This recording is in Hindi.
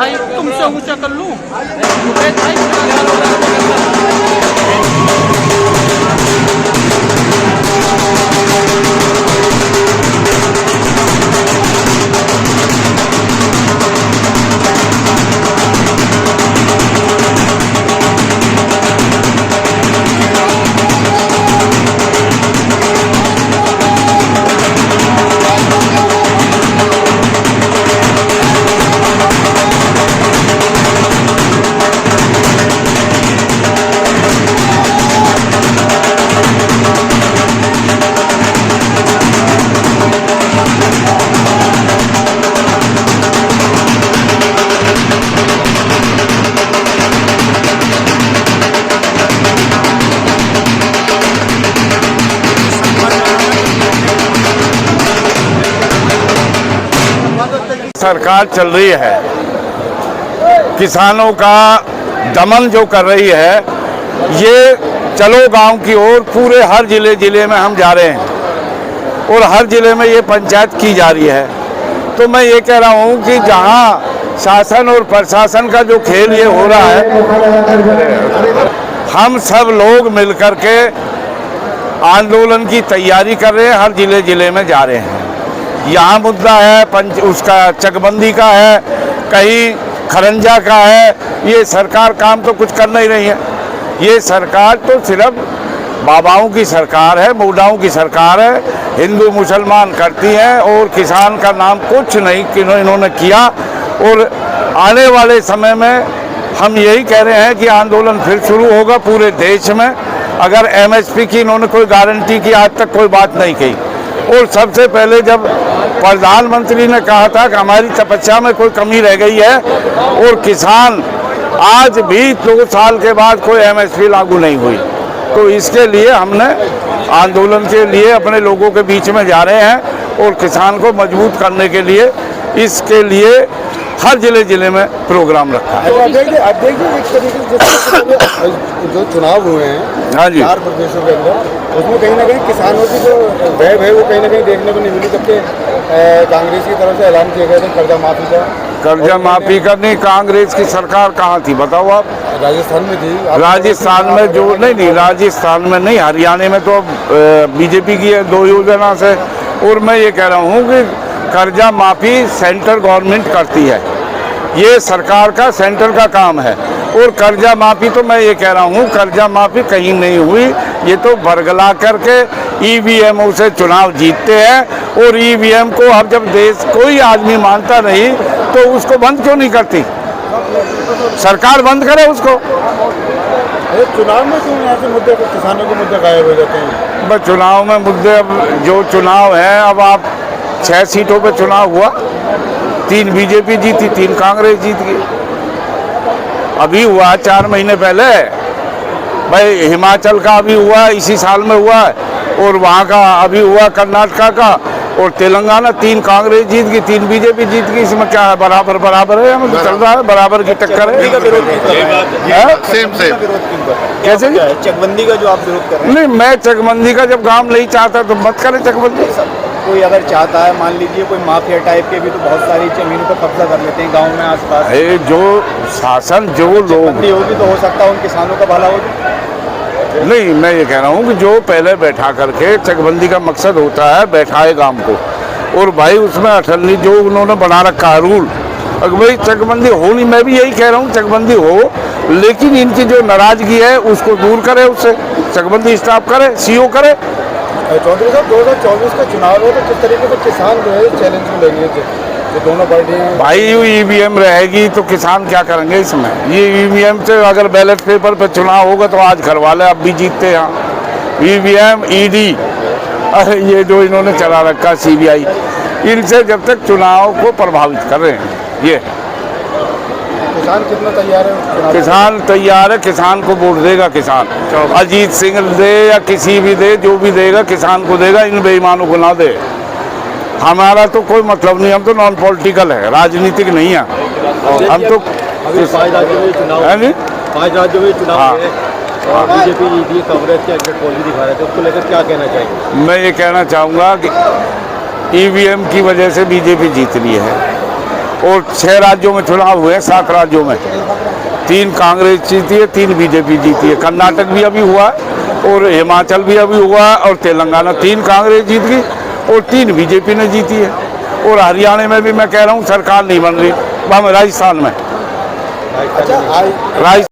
भाई तुमसे ऊंचा कर लूं? भाई सरकार चल रही है, किसानों का दमन जो कर रही है, ये चलो गांव की ओर पूरे हर जिले में हम जा रहे हैं और हर जिले में ये पंचायत की जा रही है। तो मैं ये कह रहा हूँ कि जहाँ शासन और प्रशासन का जो खेल ये हो रहा है, हम सब लोग मिलकर के आंदोलन की तैयारी कर रहे हैं, हर जिले में जा रहे हैं। यहाँ मुद्दा है उसका चकबंदी का है, कहीं खरंजा का है। ये सरकार काम तो कुछ कर नहीं रही है। ये सरकार तो सिर्फ बाबाओं की सरकार है, मुडाओं की सरकार है, हिंदू मुसलमान करती हैं और किसान का नाम कुछ नहीं इन्होंने किया। और आने वाले समय में हम यही कह रहे हैं कि आंदोलन फिर शुरू होगा पूरे देश में। अगर एमएसपी की इन्होंने कोई गारंटी की आज तक कोई बात नहीं कही। और सबसे पहले जब प्रधानमंत्री ने कहा था कि हमारी तपस्या में कोई कमी रह गई है और किसान आज भी 2 साल के बाद कोई एमएसपी लागू नहीं हुई, तो इसके लिए हमने आंदोलन के लिए अपने लोगों के बीच में जा रहे हैं और किसान को मजबूत करने के लिए इसके लिए हर जिले में प्रोग्राम रखा है। अब देखिए एक तरीके से जो चुनाव हुए हैं, हाँ जी, 4 प्रदेशों के अंदर, उसमें कहीं ना कहीं किसानों की जो भय है वो कहीं ना कहीं देखने को नहीं मिली। जबकि कांग्रेस की तरफ से ऐलान किया गया था कर्जा माफी का नहीं, कांग्रेस की सरकार कहाँ थी बताओ आप? राजस्थान में थी। राजस्थान में जो नहीं, राजस्थान में नहीं, हरियाणा में तो बीजेपी की है 2 योजना से। और मैं ये कह रहा हूँ कि कर्जा माफी सेंट्रल गवर्नमेंट करती है, ये सरकार का सेंटर का काम है। और कर्जा माफी तो मैं ये कह रहा हूँ कर्जा माफी कहीं नहीं हुई, ये तो बरगला करके ईवीएमओ से चुनाव जीतते हैं। और ईवीएम को अब जब देश कोई आदमी मानता नहीं तो उसको बंद क्यों नहीं करती सरकार? बंद करे उसको। चुनाव में क्यों यहाँ से मुद्दे, किसानों के मुद्दे गायब हो जाते हैं? बस चुनाव में मुद्दे, अब जो चुनाव है, अब आप 6 सीटों पे चुनाव हुआ, 3 बीजेपी जीती, 3 कांग्रेस जीत गई। अभी हुआ 4 महीने पहले भाई, हिमाचल का अभी हुआ, इसी साल में हुआ, और वहाँ का अभी हुआ कर्नाटका का, और तेलंगाना 3 कांग्रेस जीत गई, 3 बीजेपी जीत गई। इसमें क्या है? बराबर है, हमें तो चल रहा है, बराबर की टक्कर है। सेम कैसे? चकबंदी का जो आप विरोध कर रहे हैं? नहीं, मैं चकबंदी का जब काम नहीं चाहता तो मत करे चकबंदी। कोई अगर चाहता है, मान लीजिए कोई माफिया टाइप के भी तो बहुत सारी जमीनों पर कब्जा कर लेते हैं गांव में आसपास। जो शासन, जो लोग होगी तो हो सकता है उन किसानों का भला होगी। नहीं, मैं ये कह रहा हूँ कि जो पहले बैठा करके, चकबंदी का मकसद होता है बैठाए गांव को, और भाई उसमें अठन्नी जो उन्होंने बना रखा है रूल, अगर भाई चकबंदी हो नहीं, मैं भी यही कह रहा हूँ चकबंदी हो, लेकिन इनकी जो नाराजगी है उसको दूर करे, उससे चकबंदी स्टॉप करे, सीओ करे। चौधरी साहब, 2024 का चुनाव है तो किस तरीके से किसान जो है चैलेंज में लेंगे जो दोनों पार्टियां? भाई ईवीएम रहेगी तो किसान क्या करेंगे इसमें? ये ईवीएम से अगर बैलेट पेपर पर चुनाव होगा तो आज घर वाले अब भी जीतते हैं। ईवीएम, ईडी, अरे ये जो इन्होंने चला रखा सीबीआई, इनसे जब तक चुनाव को प्रभावित कर रहे हैं। ये किसान कितना तैयार है? किसान तैयार है, किसान को वोट देगा किसान। अजीत सिंह दे या किसी भी दे, जो भी देगा किसान को देगा, इन बेईमानों को ना दे। हमारा तो कोई मतलब नहीं, हम तो नॉन पॉलिटिकल है, राजनीतिक नहीं है हम तो। 5 राज्यों में चुनाव है, बीजेपी जीती है, कांग्रेस के एग्जिट पोल भी दिखा रहे थे, उसको लेकर क्या कहना चाहिए? मैं ये कहना चाहूँगा कि ईवीएम की वजह से बीजेपी जीत रही है और 6 राज्यों में चुनाव हुए हैं, 7 राज्यों में 3 कांग्रेस जीती है, 3 बीजेपी जीती है। कर्नाटक भी अभी हुआ और हिमाचल भी अभी हुआ और तेलंगाना 3 कांग्रेस जीत गई और 3 बीजेपी ने जीती है। और हरियाणा में भी मैं कह रहा हूँ सरकार नहीं बन रही, वहाँ राजस्थान में अच्छा, राजस्थान